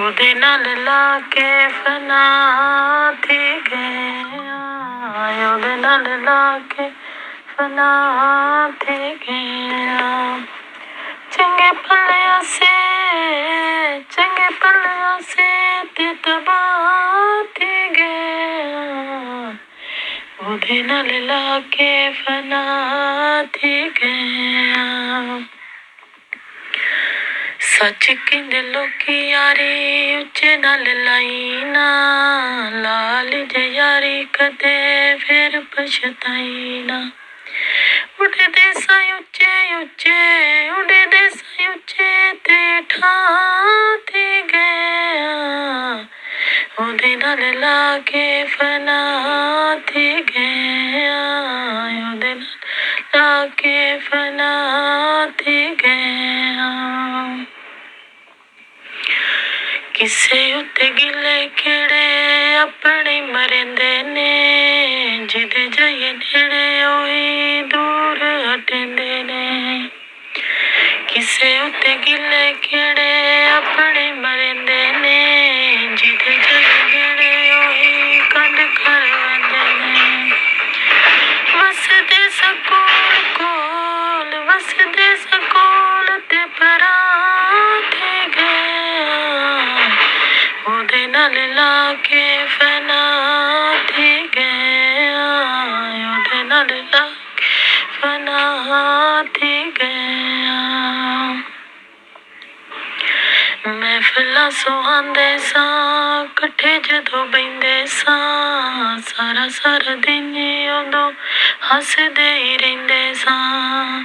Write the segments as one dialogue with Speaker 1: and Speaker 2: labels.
Speaker 1: ਉਹਦੇ ਨਾਲ ਲਾ ਕੇ ਫਨਾ ਥੀ ਗਿਆ, ਉਹਦੇ ਨਾਲ ਲਾ ਕੇ ਫਨਾ ਥੀ ਗਿਆ। ਚੰਗੇ ਭਲਿਆਂ ਸੇ ਤੇ ਤਬਾਹ ਥੀ ਗਿਆ, ਉਹਦੇ ਨਾਲ ਲਾ ਕੇ ਫਨਾ ਥੀ ਗਿਆ। ਸੱਚ ਕਹਿੰਦੇ ਲੋਕੀ ਯਾਰੀ ਉੱਚੇ ਨਾਲ ਲਾਈ ਨਾ, ਲਾਲ ਜੇ ਯਾਰੀ ਕਦੇ ਫਿਰ ਪਛਤਾਈ ਨਾ। ਉੱਡਦੇ ਸਾਂ ਉੱਚੇ ਉੱਚੇ, ਉੱਡਦੇ ਸਾਂ ਉੱਚੇ ਤੇ ਠਾਂ ਥੀ ਗਿਆ, ਉਹਦੇ ਨਾਲ ਲਾ ਕੇ ਫਨਾ ਥੀ ਗਿਆ, ਉਹਦੇ ਨਾਲ ਲਾ ਕੇ ਫਨਾ ਥੀ ਗਿਆ। ਕਿਸੇ ਉੱਤੇ ਗਿਲੇ ਖੇੜੇ ਆਪਣੇ ਮਰਿੰਦੇ ਨੇ, ਜਿਹਦੇ ਜਾਈਏ ਨੇੜੇ ਉਹੀ ਦੂਰ ਹਟਦੇ ਨੇ। ਕਿਸੇ ਉੱਤੇ ਗਿਲੇ ਖੇੜੇ ਆਪਣੇ ਮਰਿੰਦੇ ਨੇ, ਜਿਹਦੇ ਜਾਈਏ ਨੇੜੇ ਉਹੀ ਕੰਧ ਕਰਵਾਉਂਦੇ ਨੇ। ਵਸਦੇ ਸਕੂਲ ਕੋਲ, ਵਸਦੇ ਸਕੂਲ ਤੇ ਪਰਾਂ ਥੀ ਗਿਆ, ਉਹਦੇ ਨਾਲ ਲਾ ਕੇ ਫਨਾ ਥੀ ਗਿਆ, ਉਹਦੇ ਨਾਲ ਲਾ ਕੇ ਫਨਾ ਥੀ ਗਿਆ। ਮਹਿਫਿਲਾਂ ਸੁਹਾਂਦੇ ਸਾਂ ਇਕੱਠੇ ਜਦੋਂ ਬਹਿੰਦੇ ਸਾਂ, ਸਾਰਾ ਸਾਰਾ ਦਿਨ ਉਦੋਂ ਹੱਸਦੇ ਹੀ ਰਹਿੰਦੇ ਸਾਂ।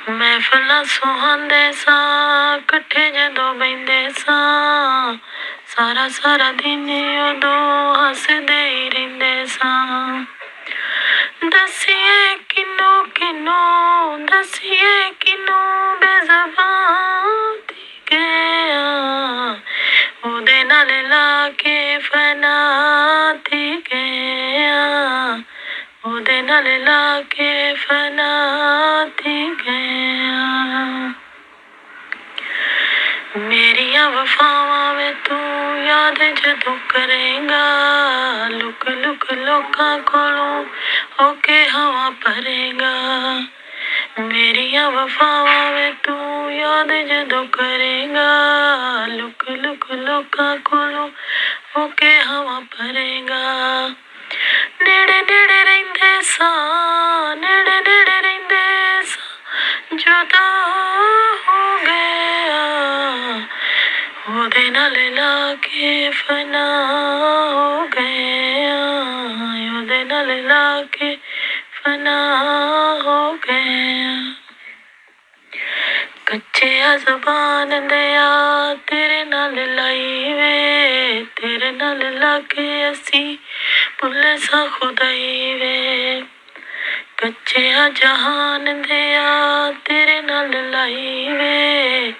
Speaker 1: ਮਹਿਫਿਲਾਂ ਸੁਹਾਂਦੇ ਸਾਂ ਇਕੱਠੇ ਜਦੋਂ ਬਹਿੰਦੇ ਸਾਂ, ਸਾਰਾ ਸਾਰਾ ਦਿਨ ਉਦੋਂ ਹੱਸਦੇ ਹੀ ਰਹਿੰਦੇ ਸਾਂ। ਦੱਸੀਏ ਕਿਨੂੰ ਕਿਨੂੰ, ਦੱਸੀਏ ਕਿਨੂੰ ਬੇਜ਼ਬਾਨ ਥੀ ਗਿਆ, ਉਹਦੇ ਨਾਲ ਲਾ ਕੇ ਫਨਾ ਥੀ ਗਿਆ, ਉਹਦੇ ਨਾਲ ਲਾ ਕੇ ਫਨਾ ਥੀ ਗਿਆ। ਮੇਰੀਆਂ ਵਫਾਵਾਂ ਵੇ ਤੂੰ ਯਾਦ ਜਦੋਂ ਕਰੇਂਗਾ, ਲੁਕ ਲੁਕ ਲੋਕਾਂ ਕੋਲੋਂ ਹੋ ਕੇ ਹਵਾ ਭਰੇਂਗਾ। ਮੇਰੀਆਂ ਵਫਾਵਾਂ ਵੇ ਤੂੰ ਯਾਦ ਜਦੋਂ ਕਰੇਂਗਾ, ਲੁਕ ਲੁਕ ਲੋਕਾਂ ਕੋਲੋਂ ਹੋ ਕੇ ਹਵਾ ਭਰੇਂਗਾ। ਨੇੜੇ ਨੇੜੇ ਰਹਿੰਦੇ ਸਾਂ, ਨੇੜੇ ਨੇੜੇ ਰਹਿੰਦੇ ਸਾਂ, ਜੁਦਾ ਹੋ ਗਿਆ, ਉਹਦੇ ਨਾਲ ਲਾ ਕੇ ਫਨਾ ਹੋ ਗਿਆ, ਉਹਦੇ ਨਾਲ ਲਾ ਕੇ ਫਨਾ ਹੋ ਗਿਆ। ਕੱਚਿਆ ਜ਼ਬਾਨ ਦਿਆ ਤੇਰੇ ਨਾਲ ਲਾਈ ਵੇ, ਤੇਰੇ ਨਾਲ ਲਾ ਕੇ ਅਸੀਂ ਭੁੱਲੇ ਸਾਂ ਖੁਦਾਈ ਵੇ। ਕੱਚਿਆ ਜਹਾਨ ਦਿਆ ਤੇਰੇ ਨਾਲ ਲਾਈ ਵੇ,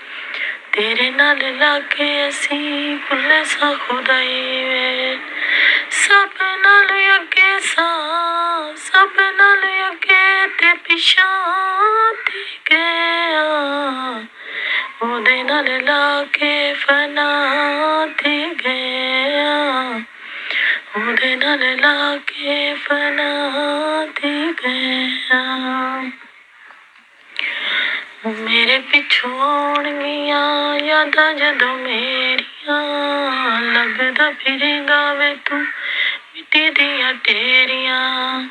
Speaker 1: ਤੇਰੇ ਨਾਲ ਲਾ ਕੇ ਅਸੀਂ ਭੁੱਲੇ ਸਾਂ ਖੁਦਾਈ ਵੇ। ਸਭ ਨਾਲ ਅੱਗੇ ਸਾਂ, ਸਭ ਨਾਲ ਅੱਗੇ ਤੇ ਪਿਛਾਂ ਥੀ ਗਿਆ, ਉਹਦੇ ਨਾਲ ਲਾ ਕੇ ਫਨਾ ਥੀ ਗਿਆ, ਉਹਦੇ ਨਾਲ ਲਾ ਕੇ ਫਨਾ ਥੀ ਗਿਆ। ਮੇਰੇ ਪਿੱਛੋਂ ਆਉਣਗੀਆਂ ਯਾਦਾਂ ਜਦੋਂ ਮੇਰੀਆਂ, ਲੱਗਦਾ ਫਿਰੇਂਗਾ ਵੇ ਤੂੰ ਮਿੱਟੀ ਦੀਆਂ ਢੇਰੀਆਂ।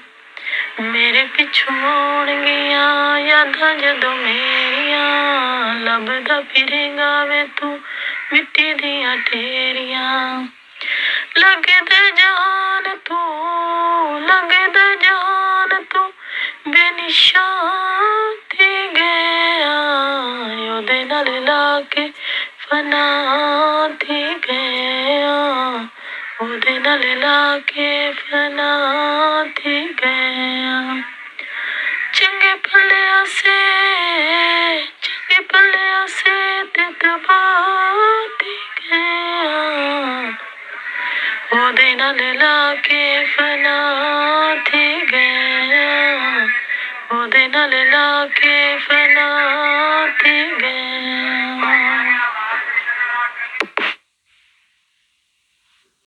Speaker 1: ਮੇਰੇ ਪਿੱਛੋਂ ਆਉਣਗੀਆਂ ਯਾਦਾਂ ਜਦੋਂ ਮੇਰੀਆਂ, ਲੱਭਦਾ ਫਿਰੇਂਗਾ ਵੇ ਤੂੰ ਮਿੱਟੀ ਦੀਆਂ ਢੇਰੀਆਂ। ਲੱਗਦਾ ਜਹਾਨ ਤੂੰ, ਲੱਗਦਾ ਜਹਾਨ ਤੂੰ ਬੇਨਿਸ਼ਾਨ ਥੀ ਗਿਆ, ਉਹਦੇ ਨਾਲ ਲਾ ਕੇ ਫਨਾ ਥੀ ਗਿਆ, ਉਹਦੇ ਨਾਲ ਲਾ ਕੇ ਫਨਾ ਥੀ ਗਿਆ। ਚੰਗੇ ਭਲਿਆਂ ਸੇ, ਚੰਗੇ ਭਲਿਆਂ ਸੇ ਤੇ ਤਬਾਹ ਥੀ ਗਿਆ, ਉਹਦੇ ਨਾਲ ਲਾ ਕੇ ਫਨਾ ਥੀ ਗਿਆ, ਉਹਦੇ ਨਾਲ ਲਾ ਕੇ ਫਨਾ